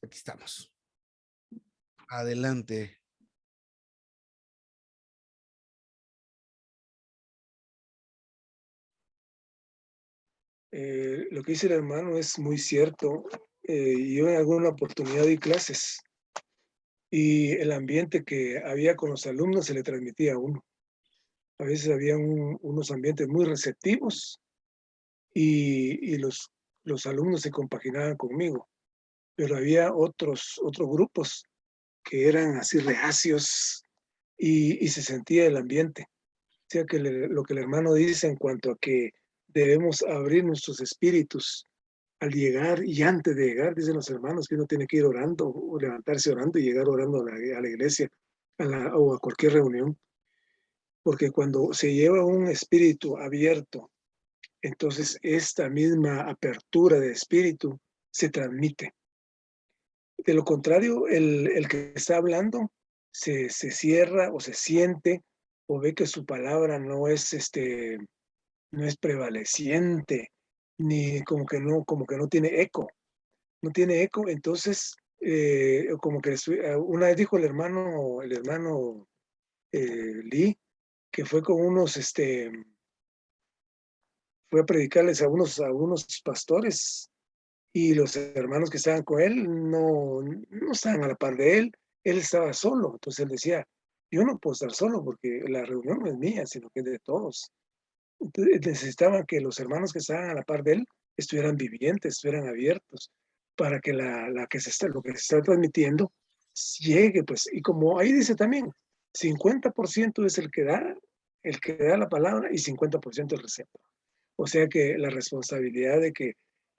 Aquí estamos. Adelante. Lo que dice el hermano es muy cierto. Yo en alguna oportunidad di clases y el ambiente que había con los alumnos se le transmitía a uno. A veces había unos ambientes muy receptivos y los alumnos se compaginaban conmigo, pero había otros grupos que eran así reacios y se sentía el ambiente. O sea que lo que el hermano dice en cuanto a que debemos abrir nuestros espíritus al llegar y antes de llegar, dicen los hermanos, que uno tiene que ir orando o levantarse orando y llegar orando a la iglesia o a cualquier reunión. Porque cuando se lleva un espíritu abierto, entonces esta misma apertura de espíritu se transmite. De lo contrario, el que está hablando se cierra o se siente o ve que su palabra no es, no es prevaleciente, ni como que no tiene eco. No tiene eco, entonces, como que una vez dijo el hermano Lee, que fue con unos, fue a predicarles a unos pastores y los hermanos que estaban con él no estaban a la par de él estaba solo, entonces él decía, yo no puedo estar solo porque la reunión no es mía, sino que es de todos. Entonces, necesitaban que los hermanos que estaban a la par de él estuvieran vivientes, estuvieran abiertos, para que lo que se está transmitiendo llegue, pues, y como ahí dice también, 50% es el que da la palabra y 50% el receptor. O sea que la responsabilidad de que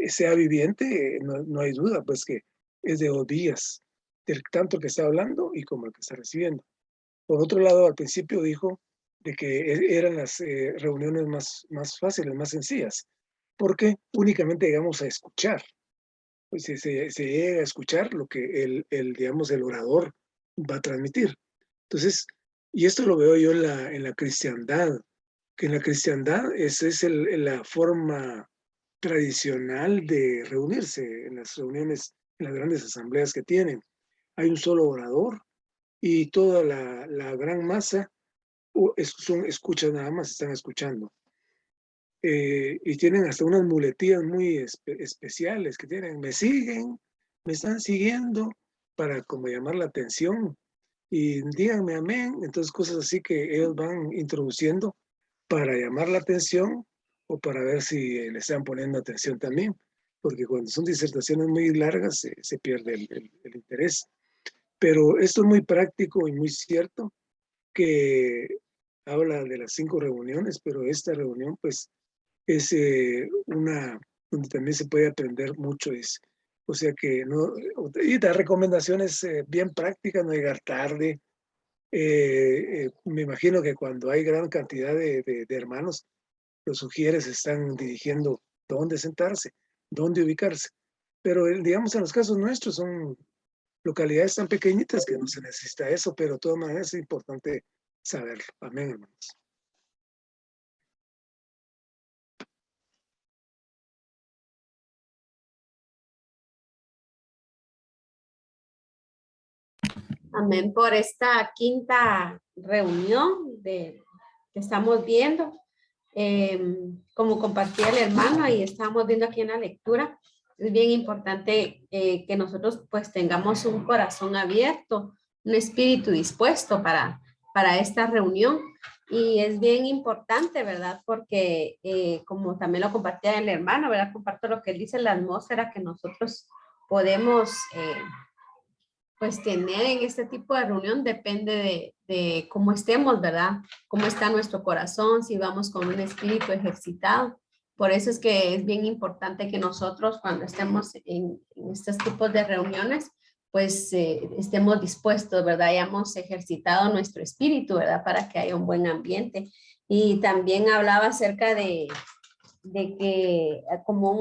sea viviente, no hay duda, pues que es de 2 vías, del tanto que está hablando y como el que está recibiendo. Por otro lado, al principio dijo de que eran las reuniones más fáciles, más sencillas, porque únicamente llegamos a escuchar. Pues se llega a escuchar lo que digamos, el orador va a transmitir. Entonces, y esto lo veo yo en la cristiandad, que en la cristiandad esa es la forma tradicional de reunirse en las reuniones, en las grandes asambleas que tienen. Hay un solo orador y toda la gran masa son escuchas nada más, están escuchando. Y tienen hasta unas muletillas muy especiales que tienen, me siguen, me están siguiendo, para como llamar la atención y díganme amén. Entonces cosas así que ellos van introduciendo para llamar la atención o para ver si le están poniendo atención también, porque cuando son disertaciones muy largas se pierde el interés. Pero esto es muy práctico y muy cierto, que habla de las 5 reuniones, pero esta reunión pues es una donde también se puede aprender mucho. O sea que no, y da recomendaciones bien prácticas, no llegar tarde. Me imagino que cuando hay gran cantidad de hermanos, los sugieres están dirigiendo dónde sentarse, dónde ubicarse. Pero digamos en los casos nuestros son localidades tan pequeñitas que no se necesita eso, pero de todas maneras es importante saberlo. Amén, hermanos. Amén por esta quinta reunión que estamos viendo. Como compartía el hermano y estábamos viendo aquí en la lectura, es bien importante que nosotros pues tengamos un corazón abierto, un espíritu dispuesto para esta reunión. Y es bien importante, ¿verdad? Porque como también lo compartía el hermano, ¿verdad? Comparto lo que él dice, la atmósfera que nosotros podemos pues tener en este tipo de reunión depende de cómo estemos, ¿verdad? Cómo está nuestro corazón, si vamos con un espíritu ejercitado. Por eso es que es bien importante que nosotros cuando estemos en estos tipos de reuniones, pues estemos dispuestos, ¿verdad? Hayamos ejercitado nuestro espíritu, ¿verdad? Para que haya un buen ambiente. Y también hablaba acerca de que como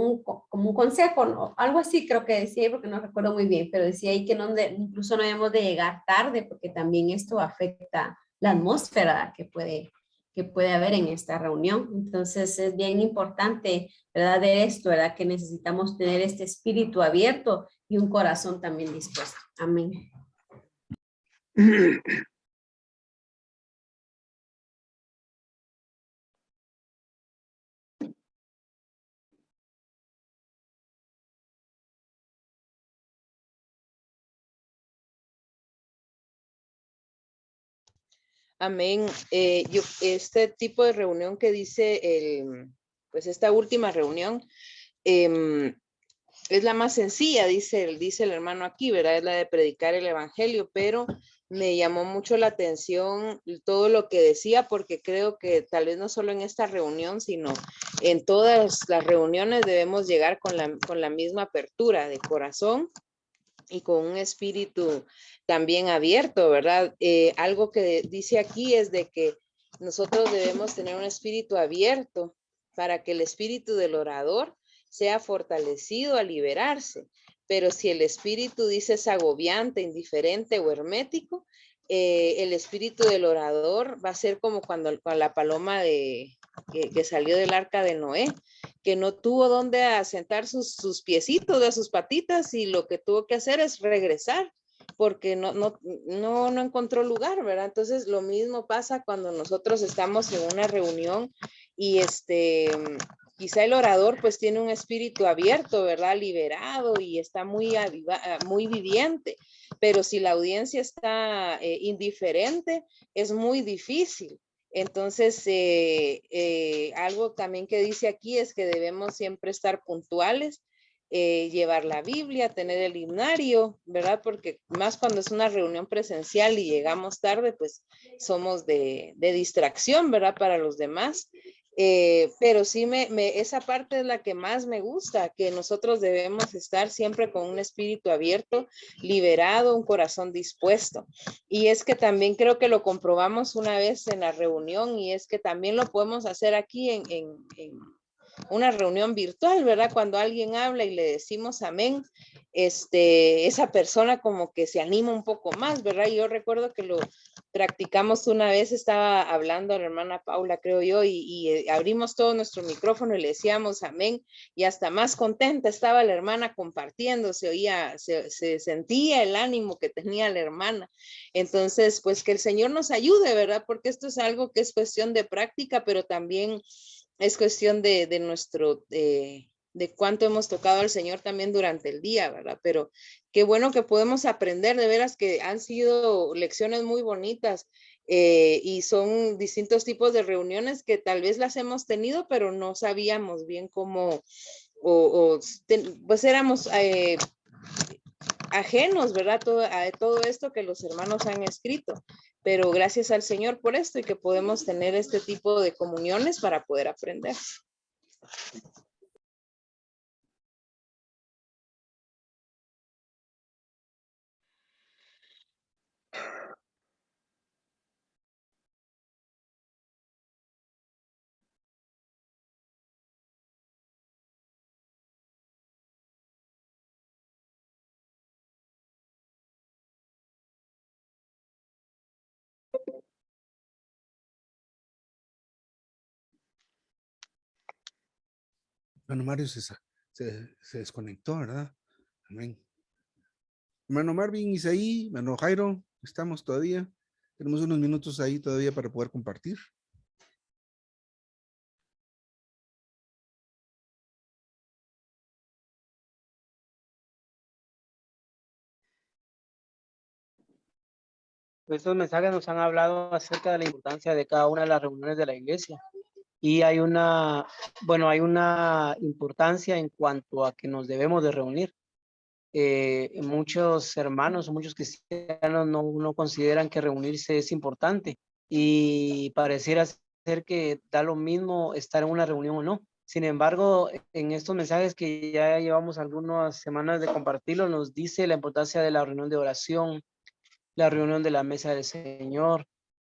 un consejo, ¿no? Algo así creo que decía, porque no recuerdo muy bien, pero decía ahí que incluso no debemos de llegar tarde, porque también esto afecta la atmósfera que puede haber en esta reunión. Entonces es bien importante, ¿verdad? De esto, ¿verdad? Que necesitamos tener este espíritu abierto y un corazón también dispuesto. Amén. Amén. Este tipo de reunión que dice pues esta última reunión, es la más sencilla, dice el hermano aquí, ¿verdad? Es la de predicar el evangelio, pero me llamó mucho la atención todo lo que decía, porque creo que tal vez no solo en esta reunión, sino en todas las reuniones debemos llegar con la misma apertura de corazón y con un espíritu también abierto, ¿verdad? Algo que dice aquí es de que nosotros debemos tener un espíritu abierto para que el espíritu del orador sea fortalecido a liberarse. Pero si el espíritu dice es agobiante, indiferente o hermético, el espíritu del orador va a ser como cuando la paloma que salió del arca de Noé, que no tuvo dónde asentar sus piecitos, de sus patitas, y lo que tuvo que hacer es regresar porque no encontró lugar, ¿verdad? Entonces lo mismo pasa cuando nosotros estamos en una reunión y quizá el orador pues tiene un espíritu abierto, ¿verdad? Liberado y está muy viviente, pero si la audiencia está indiferente, es muy difícil. Entonces, algo también que dice aquí es que debemos siempre estar puntuales, llevar la Biblia, tener el himnario, ¿verdad? Porque más cuando es una reunión presencial y llegamos tarde, pues somos de distracción, ¿verdad? Para los demás. Pero sí, esa parte es la que más me gusta, que nosotros debemos estar siempre con un espíritu abierto, liberado, un corazón dispuesto. Y es que también creo que lo comprobamos una vez en la reunión, y es que también lo podemos hacer aquí en una reunión virtual, ¿verdad? Cuando alguien habla y le decimos amén, esa persona como que se anima un poco más, ¿verdad? Yo recuerdo que lo practicamos una vez, estaba hablando la hermana Paula, creo yo, y abrimos todo nuestro micrófono y le decíamos amén, y hasta más contenta estaba la hermana compartiendo, se sentía el ánimo que tenía la hermana. Entonces, pues que el Señor nos ayude, ¿verdad? Porque esto es algo que es cuestión de práctica, pero también es cuestión de cuánto hemos tocado al Señor también durante el día, ¿verdad? Pero qué bueno que podemos aprender, de veras que han sido lecciones muy bonitas, y son distintos tipos de reuniones que tal vez las hemos tenido, pero no sabíamos bien cómo, pues éramos ajenos, ¿verdad? A todo esto que los hermanos han escrito, pero gracias al Señor por esto y que podemos tener este tipo de comuniones para poder aprender. Hermano Mario se desconectó, ¿verdad? Amén. Hermano Marvin, Isaí, hermano Jairo, estamos todavía. Tenemos unos minutos ahí todavía para poder compartir. Estos mensajes nos han hablado acerca de la importancia de cada una de las reuniones de la iglesia. Y hay una importancia en cuanto a que nos debemos de reunir. Muchos hermanos o muchos cristianos no consideran que reunirse es importante, y pareciera ser que da lo mismo estar en una reunión o no. Sin embargo, en estos mensajes que ya llevamos algunas semanas de compartirlo, nos dice la importancia de la reunión de oración, la reunión de la mesa del Señor.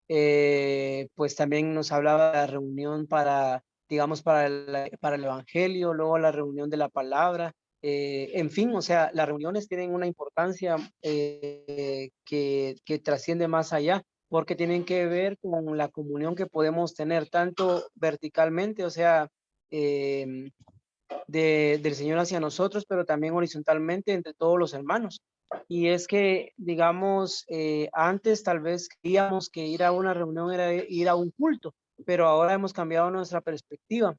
Pues también nos hablaba de la reunión digamos, para el evangelio, luego la reunión de la palabra. En fin, o sea, las reuniones tienen una importancia que trasciende más allá, porque tienen que ver con la comunión que podemos tener tanto verticalmente, o sea, del Señor hacia nosotros, pero también horizontalmente entre todos los hermanos. Y es que, digamos, antes tal vez creíamos que ir a una reunión era ir a un culto, pero ahora hemos cambiado nuestra perspectiva,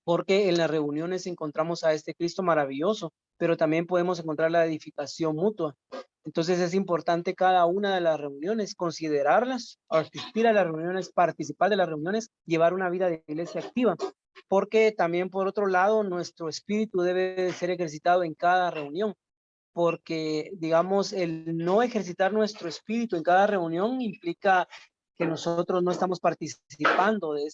porque en las reuniones encontramos a este Cristo maravilloso, pero también podemos encontrar la edificación mutua. Entonces es importante cada una de las reuniones, considerarlas, asistir a las reuniones, participar de las reuniones, llevar una vida de iglesia activa, porque también por otro lado nuestro espíritu debe ser ejercitado en cada reunión, porque digamos el no ejercitar nuestro espíritu en cada reunión implica que nosotros no estamos participando de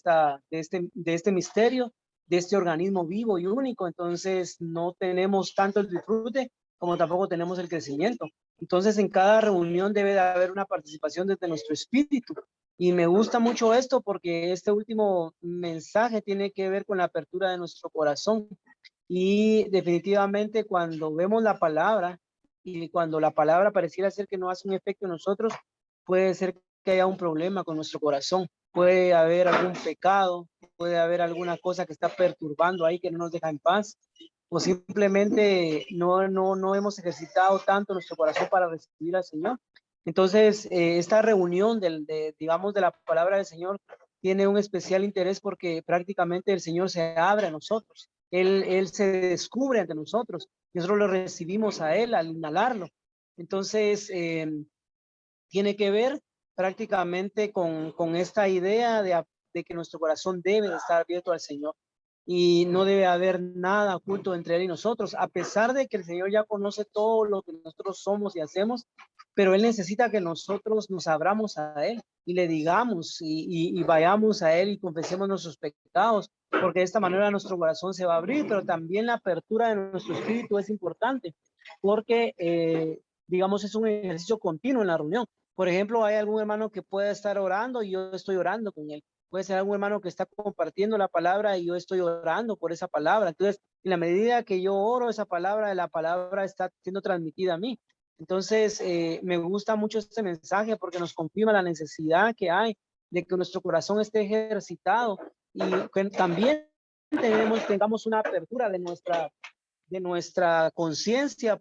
este misterio, de este organismo vivo y único. Entonces no tenemos tanto el disfrute como tampoco tenemos el crecimiento. Entonces en cada reunión debe de haber una participación desde nuestro espíritu. Y me gusta mucho esto porque este último mensaje tiene que ver con la apertura de nuestro corazón. Y definitivamente cuando vemos la palabra y cuando la palabra pareciera ser que no hace un efecto en nosotros, puede ser que haya un problema con nuestro corazón, puede haber algún pecado, puede haber alguna cosa que está perturbando ahí que no nos deja en paz, o simplemente no hemos ejercitado tanto nuestro corazón para recibir al Señor. Entonces, esta reunión digamos, de la palabra del Señor tiene un especial interés porque prácticamente el Señor se abre a nosotros. Él se descubre ante nosotros. Nosotros lo recibimos a Él al inhalarlo. Entonces, tiene que ver prácticamente con esta idea de que nuestro corazón debe de estar abierto al Señor y no debe haber nada oculto entre Él y nosotros, a pesar de que el Señor ya conoce todo lo que nosotros somos y hacemos, pero Él necesita que nosotros nos abramos a Él y le digamos y vayamos a Él y confesemos nuestros pecados, porque de esta manera nuestro corazón se va a abrir, pero también la apertura de nuestro espíritu es importante, porque digamos es un ejercicio continuo en la reunión. Por ejemplo, hay algún hermano que pueda estar orando y yo estoy orando con él. Puede ser algún hermano que está compartiendo la palabra y yo estoy orando por esa palabra. Entonces, en la medida que yo oro esa palabra, la palabra está siendo transmitida a mí. Entonces, me gusta mucho este mensaje porque nos confirma la necesidad que hay de que nuestro corazón esté ejercitado y que también tengamos una apertura de nuestra conciencia,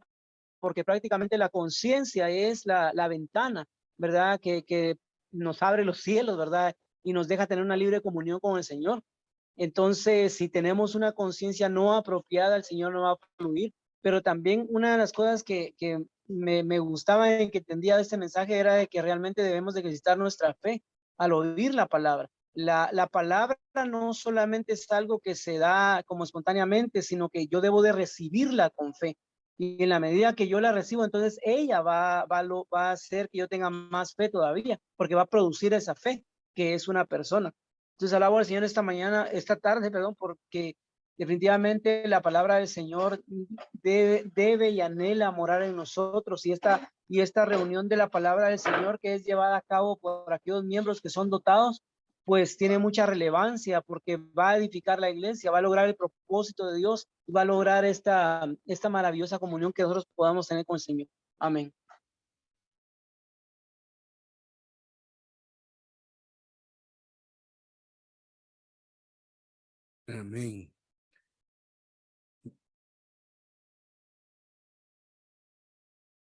porque prácticamente la conciencia es la ventana, ¿verdad? Que nos abre los cielos, ¿verdad? Y nos deja tener una libre comunión con el Señor. Entonces, si tenemos una conciencia no apropiada, el Señor no va a fluir. Pero también una de las cosas que me gustaba y que entendía de este mensaje era de que realmente debemos de ejercitar nuestra fe al oír la palabra. La palabra no solamente es algo que se da como espontáneamente, sino que yo debo de recibirla con fe. Y en la medida que yo la recibo, entonces ella va a hacer que yo tenga más fe todavía, porque va a producir esa fe, que es una persona. Entonces alabo al Señor esta tarde, perdón, porque definitivamente la palabra del Señor debe y anhela morar en nosotros, y esta reunión de la palabra del Señor que es llevada a cabo por aquellos miembros que son dotados, pues tiene mucha relevancia porque va a edificar la iglesia, va a lograr el propósito de Dios, va a lograr esta maravillosa comunión que nosotros podamos tener con el Señor. Amén. Amén.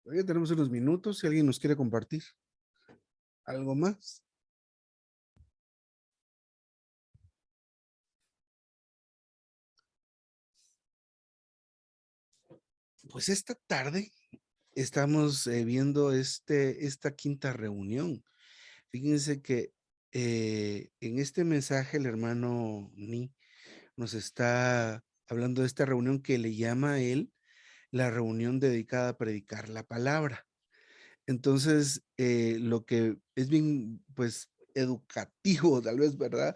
Todavía tenemos unos minutos si alguien nos quiere compartir algo más. Pues esta tarde estamos viendo esta quinta reunión. Fíjense que en este mensaje el hermano Ni nos está hablando de esta reunión que le llama a él la reunión dedicada a predicar la palabra. Entonces, lo que es bien, pues, educativo, tal vez, ¿verdad?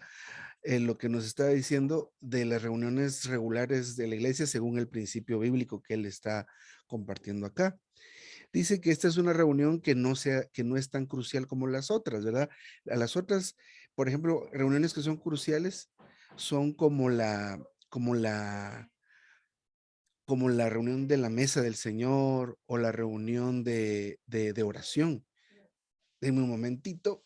Lo que nos está diciendo de las reuniones regulares de la iglesia según el principio bíblico que él está compartiendo acá. Dice que esta es una reunión que no es tan crucial como las otras, ¿verdad? A las otras, por ejemplo, reuniones que son cruciales son como la reunión de la mesa del Señor o la reunión de oración. Deme un momentito.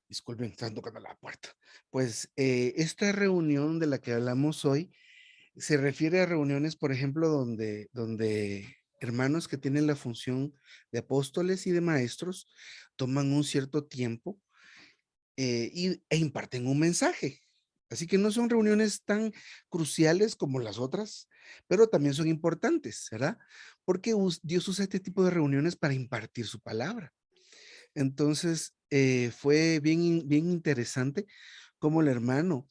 Disculpen, están tocando la puerta. Pues esta reunión de la que hablamos hoy se refiere a reuniones, por ejemplo, donde hermanos que tienen la función de apóstoles y de maestros toman un cierto tiempo e imparten un mensaje. Así que no son reuniones tan cruciales como las otras, pero también son importantes, ¿verdad? Porque Dios usa este tipo de reuniones para impartir su palabra. Entonces, fue bien interesante cómo el hermano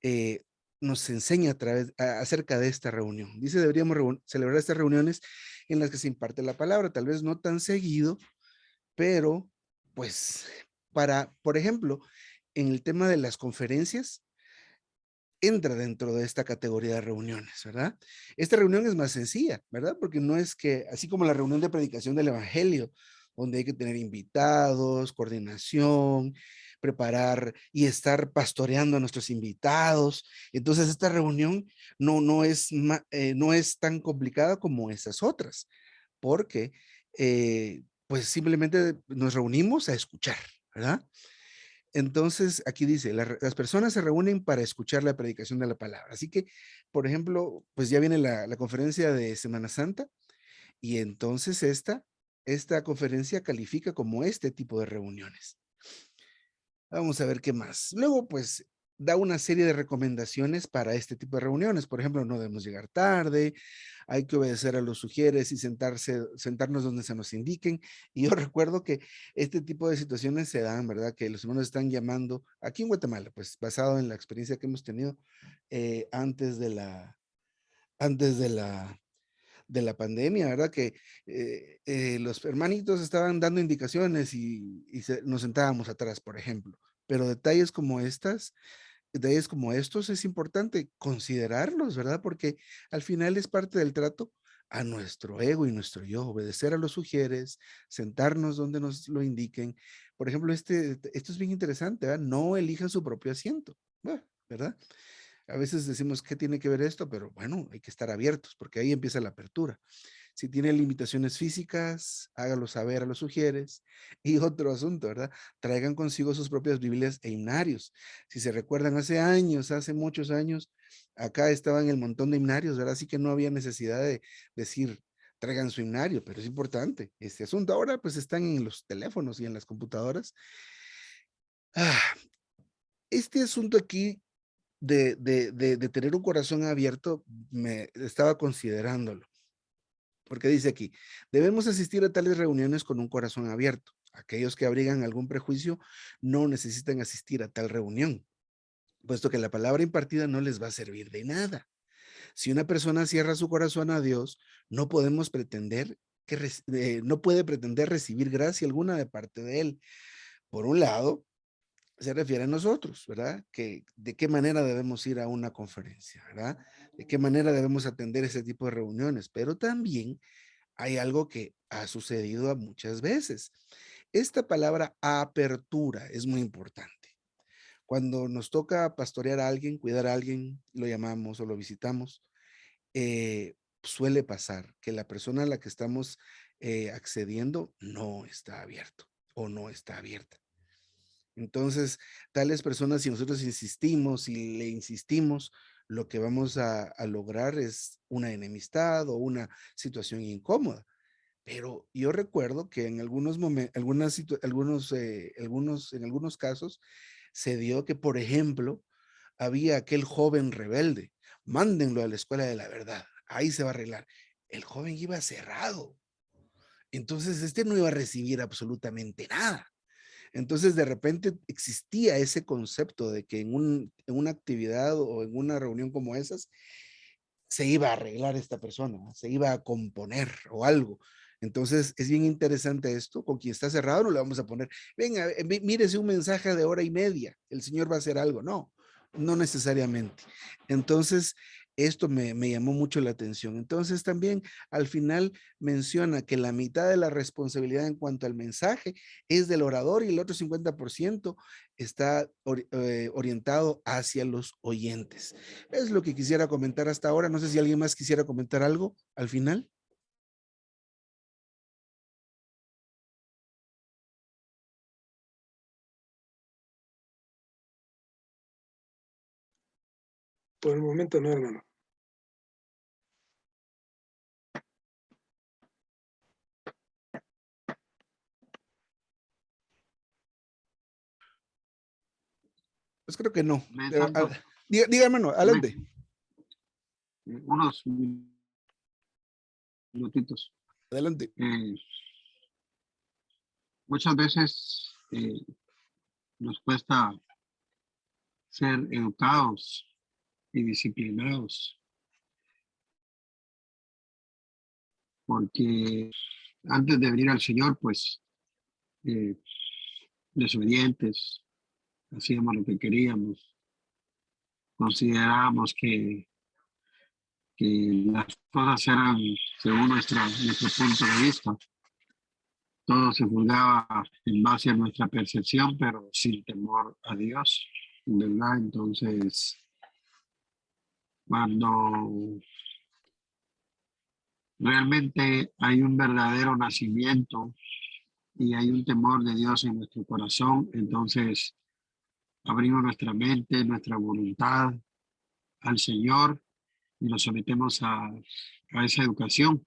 eh, nos enseña acerca de esta reunión. Dice, deberíamos celebrar estas reuniones en las que se imparte la palabra, tal vez no tan seguido, pero pues por ejemplo, en el tema de las conferencias, entra dentro de esta categoría de reuniones, ¿verdad? Esta reunión es más sencilla, ¿verdad? Porque no es que, así como la reunión de predicación del evangelio, donde hay que tener invitados, coordinación, preparar y estar pastoreando a nuestros invitados. Entonces, esta reunión no es tan complicada como esas otras, porque pues simplemente nos reunimos a escuchar, ¿verdad? Entonces, aquí dice, las personas se reúnen para escuchar la predicación de la palabra. Así que, por ejemplo, pues ya viene la conferencia de Semana Santa y entonces esta conferencia califica como este tipo de reuniones. Vamos a ver qué más. Luego, pues, da una serie de recomendaciones para este tipo de reuniones. Por ejemplo, no debemos llegar tarde, hay que obedecer a los sugieres y sentarnos donde se nos indiquen. Y yo recuerdo que este tipo de situaciones se dan, ¿verdad? Que los hermanos están llamando, aquí en Guatemala, pues basado en la experiencia que hemos tenido antes de la pandemia, ¿verdad? Que los hermanitos estaban dando indicaciones y nos sentábamos atrás, por ejemplo. Pero detalles como estos es importante considerarlos, ¿verdad? Porque al final es parte del trato a nuestro ego y nuestro yo, obedecer a los sugieres, sentarnos donde nos lo indiquen. Por ejemplo, esto es bien interesante, ¿verdad? No elijan su propio asiento, ¿verdad? A veces decimos, ¿qué tiene que ver esto? Pero bueno, hay que estar abiertos porque ahí empieza la apertura. Si tiene limitaciones físicas, hágalo saber a los sugieres. Y otro asunto, ¿verdad? Traigan consigo sus propias Biblias e himnarios. Si se recuerdan, hace muchos años, acá estaban el montón de himnarios, ¿verdad? Así que no había necesidad de decir, traigan su himnario, pero es importante este asunto. Ahora pues están en los teléfonos y en las computadoras. Ah, este asunto aquí de tener un corazón abierto, me estaba considerándolo. Porque dice aquí, debemos asistir a tales reuniones con un corazón abierto. Aquellos que abrigan algún prejuicio no necesitan asistir a tal reunión, puesto que la palabra impartida no les va a servir de nada. Si una persona cierra su corazón a Dios, no podemos pretender no puede pretender recibir gracia alguna de parte de Él. Por un lado, se refiere a nosotros, ¿verdad? Que de qué manera debemos ir a una conferencia, ¿verdad? De qué manera debemos atender ese tipo de reuniones, pero también hay algo que ha sucedido muchas veces. Esta palabra apertura es muy importante. Cuando nos toca pastorear a alguien, cuidar a alguien, lo llamamos o lo visitamos, suele pasar que la persona a la que estamos accediendo no está abierto o no está abierta. Entonces, tales personas, si nosotros insistimos y le insistimos, lo que vamos a lograr es una enemistad o una situación incómoda. Pero yo recuerdo que en algunos momentos, en algunos casos, se dio que, por ejemplo, había aquel joven rebelde, mándenlo a la escuela de la verdad, ahí se va a arreglar. El joven iba cerrado, entonces este no iba a recibir absolutamente nada. Entonces, de repente existía ese concepto de que en una actividad o en una reunión como esas, se iba a arreglar esta persona, se iba a componer o algo. Entonces, es bien interesante esto. Con quien está cerrado no le vamos a poner, venga, mírese un mensaje de hora y media, el Señor va a hacer algo. No, no necesariamente. Entonces, esto me llamó mucho la atención. Entonces, también al final menciona que la mitad de la responsabilidad en cuanto al mensaje es del orador y el otro 50% está orientado hacia los oyentes. Es lo que quisiera comentar hasta ahora. No sé si alguien más quisiera comentar algo al final. Por el momento no, hermano. Pues creo que no. Me Pero, santo. diga, hermano, adelante. Unos minutitos. Adelante. Muchas veces nos cuesta ser educados y disciplinados porque antes de venir al Señor, pues, desobedientes, hacíamos lo que queríamos, considerábamos que las cosas eran según nuestro punto de vista. Todo se juzgaba en base a nuestra percepción, pero sin temor a Dios, ¿verdad? Entonces, cuando realmente hay un verdadero nacimiento y hay un temor de Dios en nuestro corazón, entonces abrimos nuestra mente, nuestra voluntad al Señor y nos sometemos a esa educación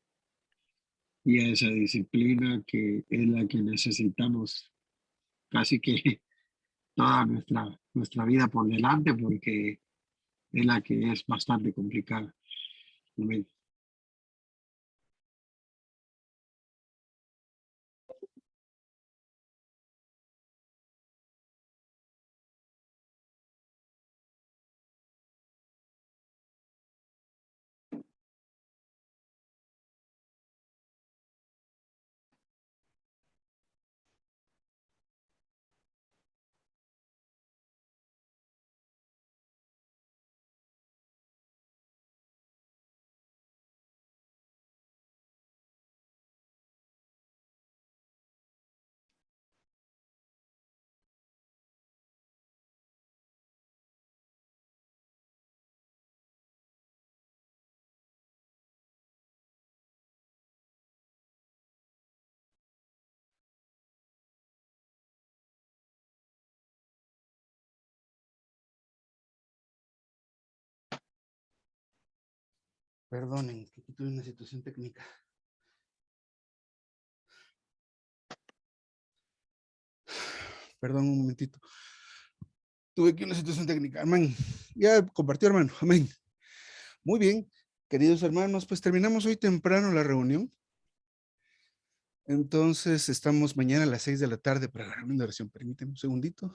y a esa disciplina que es la que necesitamos casi que toda nuestra vida por delante, porque es la que es bastante complicada. Amén. Perdonen, que aquí tuve una situación técnica. Perdón, un momentito. Tuve aquí una situación técnica. Amén. Ya compartió, hermano. Amén. Muy bien, queridos hermanos, pues terminamos hoy temprano la reunión. Entonces, estamos mañana a las 6 de la tarde para la reunión de oración. Permíteme un segundito.